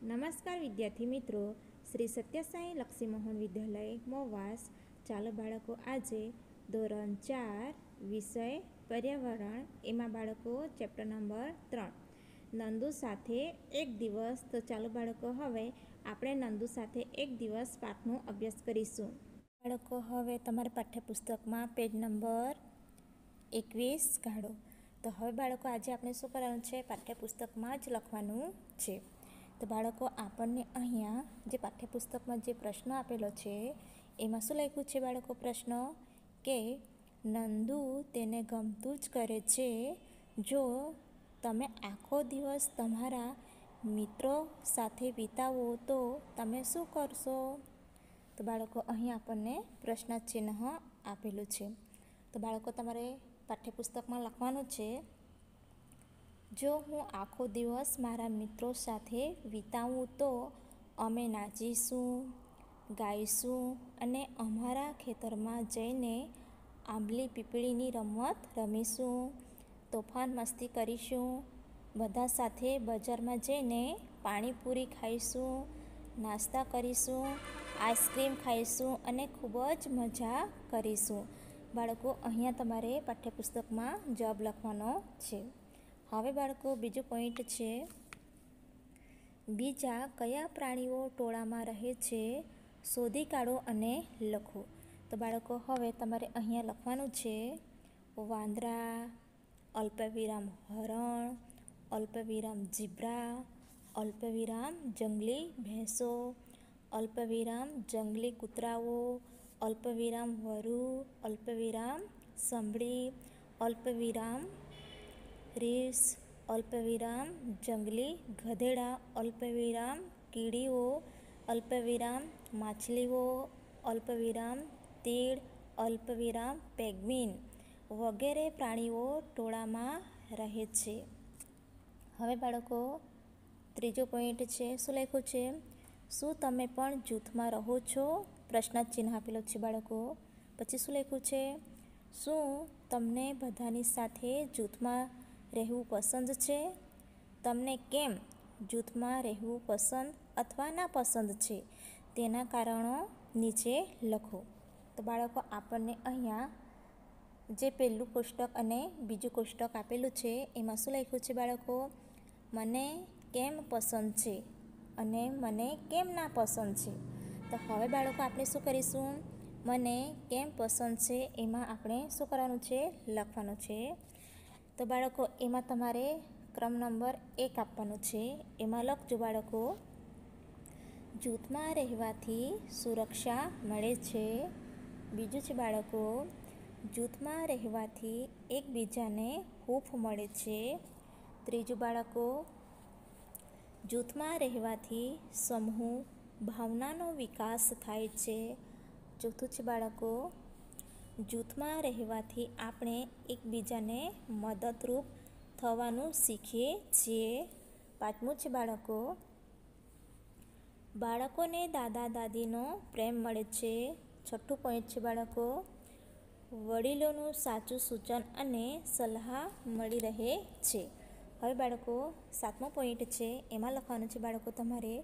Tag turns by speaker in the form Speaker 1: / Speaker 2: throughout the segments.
Speaker 1: નમસ્કાર વિદ્યાર્થી મિત્રો, શ્રી સત્યસાઈ લક્ષ્મીમોહન વિદ્યાલય મોવાસ. ચાલો બાળકો, આજે ધોરણ 4 વિષય પર્યાવરણ, એમાં બાળકો ચેપ્ટર નંબર 3 નંદુ સાથે એક દિવસ. તો ચાલો બાળકો, હવે આપણે નંદુ સાથે એક દિવસ પાઠનો અભ્યાસ કરીશું. બાળકો, હવે તમારા પાઠ્યપુસ્તકમાં પેજ નંબર 21 કાઢો. તો હવે બાળકો, આજે આપણે શું કરવાનું છે? પાઠ્યપુસ્તકમાં જ લખવાનું છે. તો બાળકો, આપણને અહીંયા જે પાઠ્યપુસ્તકમાં જે પ્રશ્ન આપેલો છે એમાં શું લખ્યું છે બાળકો? પ્રશ્ન કે નંદુ તેને ગમતું જ કરે છે. જો તમે આખો દિવસ તમારા મિત્રો સાથે વિતાવો તો તમે શું કરશો? તો બાળકો, અહીં આપણને પ્રશ્ન ચિહ્ન આપેલું છે. તો બાળકો, તમારે પાઠ્યપુસ્તકમાં લખવાનું છે, જો હું આખો દિવસ મારા મિત્રો સાથે વિતાવું તો અમે નાચીશું, ગાઈશું અને અમારા ખેતરમાં જઈને આંબલી પીપળીની રમત રમીશું, તોફાન મસ્તી કરીશું, બધા સાથે બજારમાં જઈને પાણીપુરી ખાઈશું, નાસ્તા કરીશું, આઈસ્ક્રીમ ખાઈશું અને ખૂબ જ મજા કરીશું. બાળકો, અહીંયા તમારે પાઠ્યપુસ્તકમાં જવાબ લખવાનો છે. હવે બાળકો, બીજો પોઈન્ટ છે, બીજા કયા પ્રાણીઓ ટોળામાં રહે છે શોધી કાઢો અને લખો. તો બાળકો, હવે તમારે અહીંયા લખવાનું છે, વાંદરા, અલ્પવિરામ હરણ, અલ્પવિરામ ઝીબ્રા, અલ્પવિરામ જંગલી ભેંસો, અલ્પવિરામ જંગલી કૂતરાઓ, અલ્પવિરામ વરુ, અલ્પવિરામ સંભળી, અલ્પવિરામ રીંછ, અલ્પવિરામ જંગલી ગધેડા, અલ્પવિરામ કીડીઓ, અલ્પવિરામ માછલીઓ, અલ્પવિરામ તીડ, અલ્પવિરામ પેંગ્વિન વગેરે પ્રાણીઓ ટોળામાં રહે છે. હવે બાળકો, ત્રીજો પોઈન્ટ છે, શું લખ્યું છે? શું તમે પણ જૂથમાં રહો છો? પ્રશ્ન ચિહ્ન આપેલો છે બાળકો. પછી શું લખ્યું છે? શું તમને બધાની સાથે જૂથમાં રહેવું પસંદ છે? તમને કેમ જૂથમાં રહેવું પસંદ અથવા નાપસંદ છે તેના કારણો નીચે લખો. તો બાળકો, આપણને અહીંયા જે પહેલું કોષ્ટક અને બીજું કોષ્ટક આપેલું છે એમાં શું લખ્યું છે બાળકો? મને કેમ પસંદ છે અને મને કેમ નાપસંદ છે. તો હવે બાળકો, આપણે શું કરીશું? મને કેમ પસંદ છે એમાં આપણે શું કરવાનું છે? લખવાનું છે. તો બાળકો, એમાં તમારે ક્રમ નંબર 1 આપવાનો છે. એમાં લખજો બાળકો, જૂથમાં રહેવાથી સુરક્ષા મળે છે. બીજું છે બાળકો, જૂથમાં રહેવાથી એકબીજાને હૂંફ મળે છે. ત્રીજું બાળકો, જૂથમાં રહેવાથી સમૂહ ભાવનાનો વિકાસ થાય છે. ચોથું છે બાળકો, જૂથમાં રહેવાથી આપણે એકબીજાને મદદરૂપ થવાનું શીખીએ છીએ. પાંચમું છે બાળકો, બાળકોને દાદા દાદીનો પ્રેમ મળે છે. છઠ્ઠું પોઈન્ટ છે બાળકો, વડીલોનું સાચું સૂચન અને સલાહ મળી રહે છે. હવે બાળકો, સાતમો પોઈન્ટ છે, એમાં લખવાનું છે બાળકો, તમારે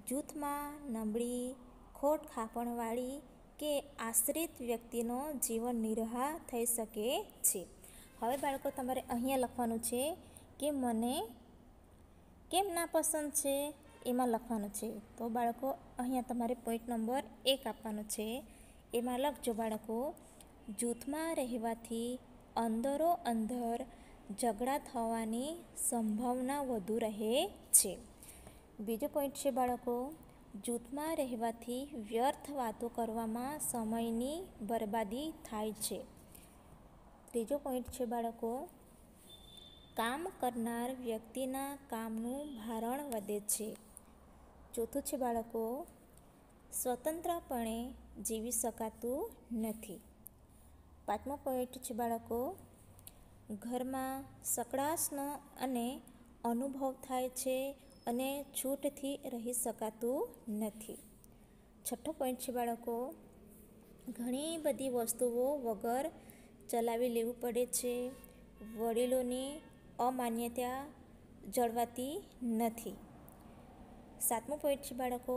Speaker 1: જૂથમાં નબળી, ખોટ ખાપણવાળી કે આશ્રિત વ્યક્તિનો જીવન નિર્વાહ થઈ શકે છે. હવે બાળકો, તમારે અહીંયા લખવાનું છે કે મને કેમ નાપસંદ છે એમાં લખવાનું છે. તો બાળકો, અહીંયા તમારે પોઈન્ટ નંબર 1 આપવાનો છે. એમાં લખજો બાળકો, જૂથમાં રહેવાથી અંદરો અંદર ઝઘડા થવાની સંભાવના વધુ રહે છે. બીજો પોઈન્ટ છે બાળકો, જૂથમાં રહેવાથી વ્યર્થ વાતો કરવામાં સમયની બરબાદી થાય છે. ત્રીજો પોઈન્ટ છે બાળકો, કામ કરનાર વ્યક્તિના કામનું ભારણ વધે છે. ચોથું છે બાળકો, સ્વતંત્રપણે જીવી શકાતું નથી. પાંચમો પોઈન્ટ છે બાળકો, ઘરમાં સકળાશનો અને અનુભવ થાય છે અને છૂટથી રહી શકાતું નથી. છઠ્ઠો પોઈન્ટ છે બાળકો, ઘણી બધી વસ્તુઓ વગર ચલાવી લેવું પડે છે. વડીલોની અમાન્યતા જળવાતી નથી. સાતમું પોઈન્ટ છે બાળકો,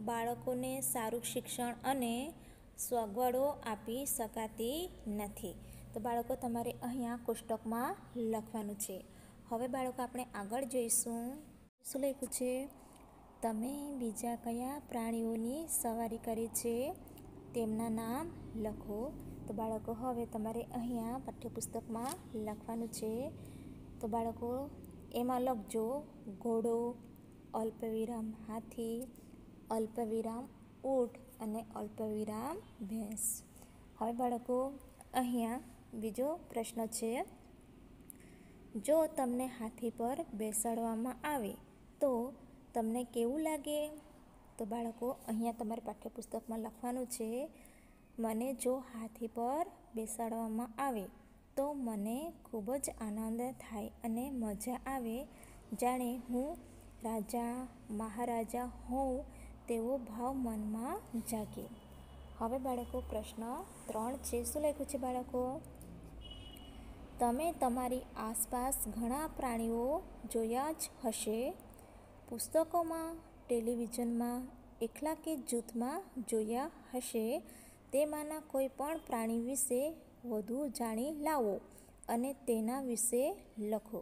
Speaker 1: બાળકોને સારું શિક્ષણ અને સગવડો આપી શકાતી નથી. તો બાળકો તમારે અહીંયા કોષ્ટકમાં લખવાનું છે. હવે બાળકો આપણે આગળ જોઈશું. શું લખ્યું છે? તમે બીજા કયા પ્રાણીઓની સવારી કરી છે તેમના નામ લખો. તો બાળકો હવે તમારે અહીંયા પાઠ્યપુસ્તકમાં લખવાનું છે. તો બાળકો એમાં લખજો ઘોડો, અલ્પવિરામ હાથી, અલ્પવિરામ ઊંટ અને અલ્પવિરામ ભેંસ. હવે બાળકો અહીંયા બીજો પ્રશ્ન છે, જો તમને હાથી પર બેસાડવામાં આવે તો તમને કેવું લાગે? તો બાળકો અહીંયા તમારે પાઠ્યપુસ્તકમાં લખવાનું છે, મને જો હાથી પર બેસાડવામાં આવે તો મને ખૂબ જ આનંદ થાય અને મજા આવે, જાણે હું રાજા મહારાજા હોઉં તેવો ભાવ મનમાં જાગે. હવે બાળકો પ્રશ્ન 3 છે. શું લખ્યું છે બાળકો? તમે તમારી આસપાસ ઘણા પ્રાણીઓ જોયા જ હશે. પુસ્તકોમાં, ટેલિવિઝનમાં, એકલા કે જૂથમાં જોયા હશે. તેમાંના કોઈ પણ પ્રાણી વિશે વધુ જાણી લાવો અને તેના વિશે લખો.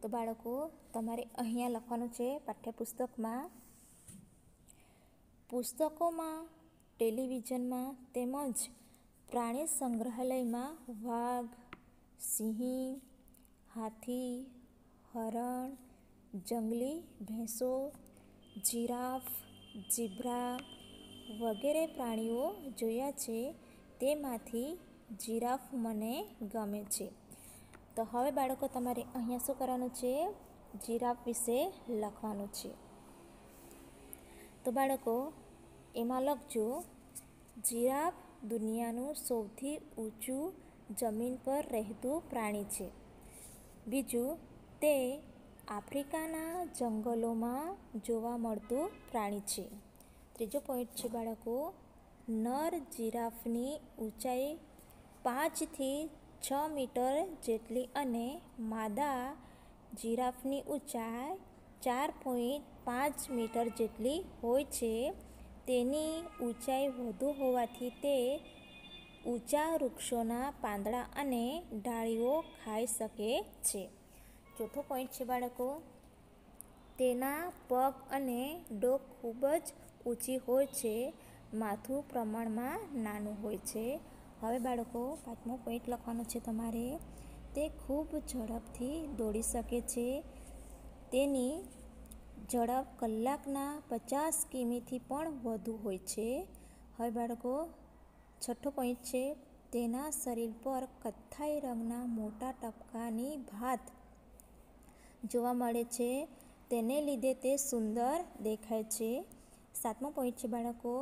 Speaker 1: તો બાળકો તમારે અહીંયા લખવાનું છે પાઠ્યપુસ્તકમાં, પુસ્તકોમાં, ટેલિવિઝનમાં તેમજ પ્રાણી સંગ્રહાલયમાં વાઘ, સિંહ, હાથી, હરણ, જંગલી ભેંસો, જીરાફ, ઝીબ્રા વગેરે પ્રાણીઓ જોયા છે. તેમાંથી જીરાફ મને ગમે છે. તો હવે બાળકો તમારે અહીંયા શું કરવાનું છે? જીરાફ વિશે લખવાનું છે. તો બાળકો એમાં લખજો, જીરાફ દુનિયાનું સૌથી ઊંચું જમીન પર રહેતું પ્રાણી છે. બીજું, તે આફ્રિકાના જંગલોમાં જોવા મળતું પ્રાણી છે. ત્રીજો પોઈન્ટ છે બાળકો, નર જીરાફની ઊંચાઈ 5 થી 6 મીટર જેટલી અને માદા જીરાફની ઊંચાઈ 4.5 મીટર જેટલી હોય છે. તેની ઊંચાઈ વધુ હોવાથી તે ઊંચા વૃક્ષોના પાંદડા અને ડાળીઓ ખાઈ શકે છે. ચોથો પોઈન્ટ છે બાળકો, તેના પગ અને ડોક ખૂબ જ ઊંચી હોય છે. માથું પ્રમાણમાં નાનું હોય છે. હવે બાળકો પાંચમો પોઈન્ટ લખવાનો છે તમારે, તે ખૂબ ઝડપથી દોડી શકે છે. તેની ઝડપ કલાકના 50 કિમીથી પણ વધુ હોય છે. હવે બાળકો છઠ્ઠો પોઈન્ટ છે, તેના શરીર પર કથ્થાઈ રંગના મોટા ટપકાની ભાત જોવા મળે છે. તેને લીધે તે સુંદર દેખાય છે. સાતમો પોઈન્ટ છે બાળકો,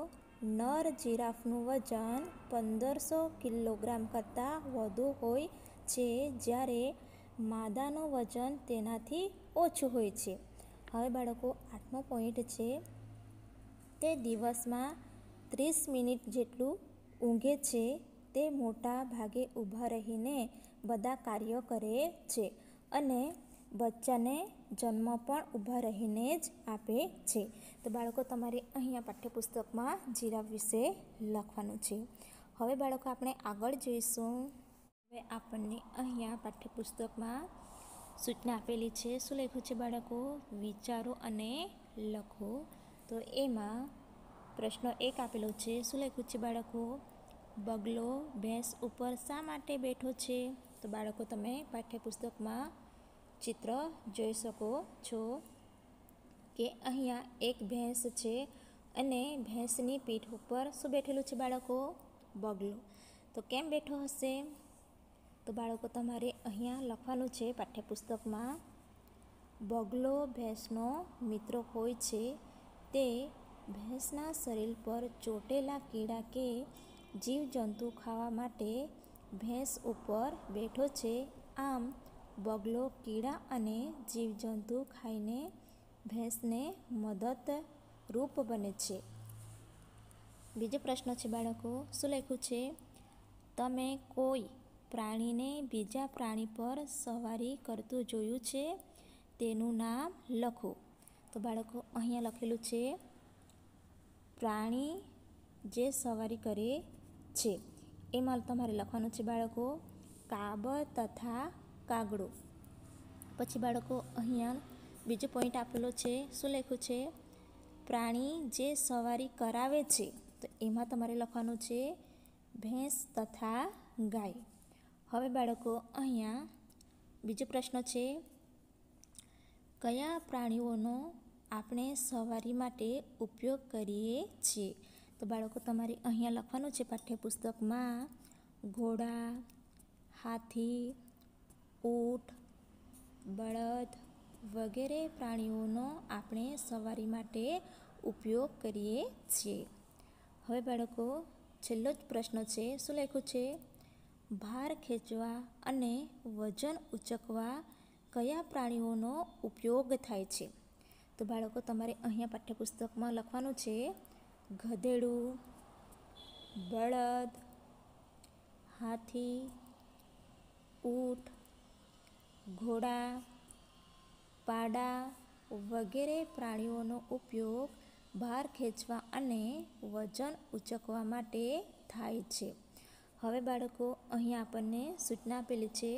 Speaker 1: નર જીરાફનું વજન 1500 કિલોગ્રામ કરતાં વધુ હોય છે, જ્યારે માદાનું વજન તેનાથી ઓછું હોય છે. હવે બાળકો આઠમો પોઈન્ટ છે, તે દિવસમાં 30 મિનિટ જેટલું ઊંઘે છે. તે મોટા ભાગે ઊભા રહીને બધા કાર્યો કરે છે અને બચ્ચાને જન્મ પણ ઊભા રહીને જ આપે છે. તો બાળકો તમારે અહીંયા પાઠ્યપુસ્તકમાં જીરાફ વિશે લખવાનું છે. હવે બાળકો આપણે આગળ જોઈશું. હવે આપણને અહીંયા પાઠ્યપુસ્તકમાં સૂચના આપેલી છે. શું લખ્યું છે બાળકો? વિચારો અને લખો. તો એમાં પ્રશ્ન 1 આપેલો છે. શું લખ્યું છે બાળકો? બગલો ભેંસ ઉપર શા માટે બેઠો છે? તો બાળકો તમે પાઠ્યપુસ્તકમાં ચિત્ર જોઈ શકો છો કે અહીંયા એક ભેંસ છે અને ભેંસની પીઠ ઉપર શું બેઠેલું છે બાળકો? બગલો. તો કેમ બેઠો હશે? તો બાળકો તમારે અહીંયા લખવાનું છે પાઠ્યપુસ્તકમાં, બગલો ભેંસનો મિત્ર હોય છે. તે ભેંસના શરીર પર ચોટેલા કીડા કે જીવજંતુ ખાવા માટે ભેંસ ઉપર બેઠો છે. આમ બગલો કીડા અને જીવજંતુ ખાઈને ભેંસને મદદરૂપ બને છે. બીજો પ્રશ્ન છે બાળકો, શું લખ્યું છે? તમે કોઈ પ્રાણીને બીજા પ્રાણી પર સવારી કરતું જોયું છે? તેનું નામ લખો. તો બાળકો અહીંયા લખેલું છે પ્રાણી જે સવારી કરે છે. એમાં તમારે લખવાનું છે બાળકો કાબર તથા કાગડો. પછી બાળકો અહીંયા બીજો પોઈન્ટ આપેલો છે. શું લખ્યું છે? પ્રાણી જે સવારી કરાવે છે. તો એમાં તમારે લખવાનું છે ભેંસ તથા ગાય. હવે બાળકો અહીંયા બીજો પ્રશ્ન છે કયા પ્રાણીઓનો આપણે સવારી માટે ઉપયોગ કરીએ છીએ? તો બાળકો તમારે અહીંયા લખવાનું છે પાઠ્યપુસ્તકમાં ઘોડા, હાથી, ઊંટ, બળદ વગેરે પ્રાણીઓનો આપણે સવારી માટે ઉપયોગ કરીએ છીએ. હવે બાળકો છેલ્લો જ પ્રશ્ન છે. શું લખ્યું છે? ભાર ખેંચવા અને વજન ઉચકવા કયા પ્રાણીઓનો ઉપયોગ થાય છે? તો બાળકો તમારે અહીંયા પાઠ્યપુસ્તકમાં લખવાનું છે ગધેડું, બળદ, હાથી, ઊંટ, ઘોડા, પાડા વગેરે પ્રાણીઓનો ઉપયોગ ભાર ખેંચવા અને વજન ઉચકવા માટે થાય છે. હવે બાળકો અહીંયા આપણને સૂચના આપેલી છે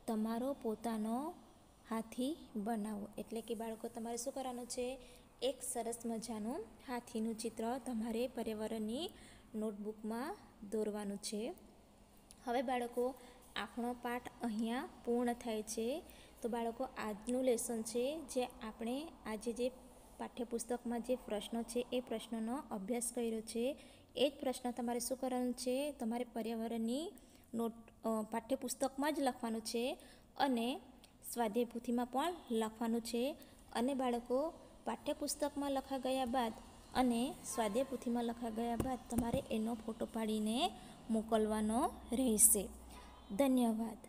Speaker 1: તમારો પોતાનો હાથી બનાવો. એટલે કે બાળકો તમારે શું કરવાનું છે? એક સરસ મજાનું હાથીનું ચિત્ર તમારે પર્યાવરણની નોટબુકમાં દોરવાનું છે. હવે બાળકો આપણો પાઠ અહીંયા પૂર્ણ થાય છે. તો બાળકો આજનું લેસન છે જે આપણે આજે જે પાઠ્યપુસ્તકમાં જે પ્રશ્નો છે એ પ્રશ્નોનો અભ્યાસ કર્યો છે. એ જ પ્રશ્ન તમારે શું કરવાનું છે? તમારે પર્યાવરણની પાઠ્યપુસ્તકમાં જ લખવાનું છે અને સ્વાધ્યાય પોથીમાં પણ લખવાનું છે. અને બાળકો પાઠ્યપુસ્તકમાં લખા ગયા બાદ અને સ્વાધ્યાય પોથીમાં લખા ગયા બાદ તમારે એનો ફોટો પાડીને મોકલવાનો રહેશે. ધન્યવાદ.